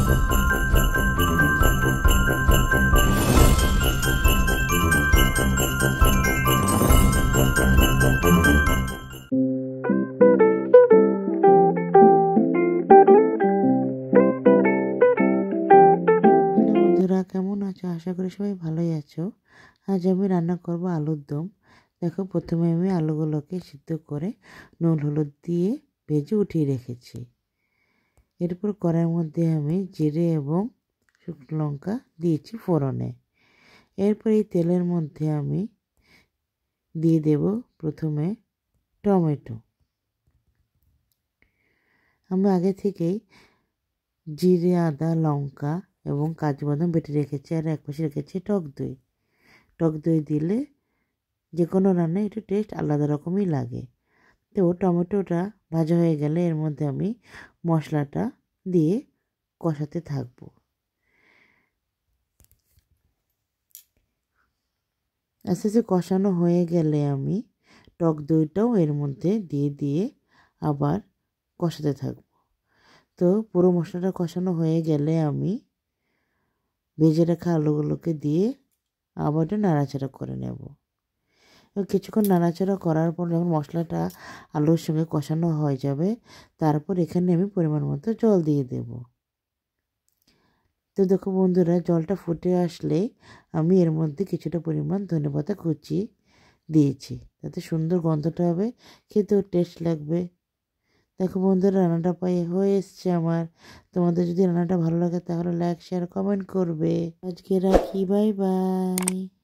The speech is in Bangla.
বন্ধুরা, কেমন আছো? আশা করি সবাই ভালোই আছো। আজ আমি রান্না করব আলুর দম। দেখো, প্রথমে আমি আলুগুলোকে সিদ্ধ করে নুন হলুদ দিয়ে ভেজে উঠিয়ে রেখেছি। এরপর কড়াইয়ের মধ্যে আমি জিরে এবং শুকনো লঙ্কা দিয়েছি ফোড়নে। এরপর এই তেলের মধ্যে আমি দিয়ে দেব প্রথমে টমেটো। আমি আগে থেকেই জিরে, আদা, লঙ্কা এবং কাজু বাদাম বেটে রেখেছি, আর এক পাশে রেখেছি টক দই। টক দই দিলে যে কোনো রান্নায় একটু টেস্ট আলাদা রকমই লাগে। তো টমেটোটা ভাজা হয়ে গেলে এর মধ্যে আমি মশলাটা দিয়ে কষাতে থাকবো। আস্তে আস্তে কষানো হয়ে গেলে আমি টক দইটাও এর মধ্যে দিয়ে আবার কষাতে থাকবো। তো পুরো মশলাটা কষানো হয়ে গেলে আমি ভেজে রাখা আলুগুলোকে দিয়ে আবার একটু নাড়াচাড়া করে নেব। কিছুক্ষণ নাড়াচাড়া করার পর যখন মশলাটা আলুর সঙ্গে কষানো হয়ে যাবে, তারপর এখানে আমি পরিমাণ মতো জল দিয়ে দেব। তো দেখো বন্ধুরা, জলটা ফুটে আসলে আমি এর মধ্যে কিছুটা পরিমাণ ধনেপাতা কুচি দিয়েছি, তাতে সুন্দর গন্ধটা হবে, খেতেও টেস্ট লাগবে। দেখো বন্ধুরা, রান্নাটা হয়ে এসছে আমার। তোমাদের যদি রান্নাটা ভালো লাগে তাহলে লাইক, শেয়ার, কমেন্ট করবে। আজকে রাখি, বাই বাই।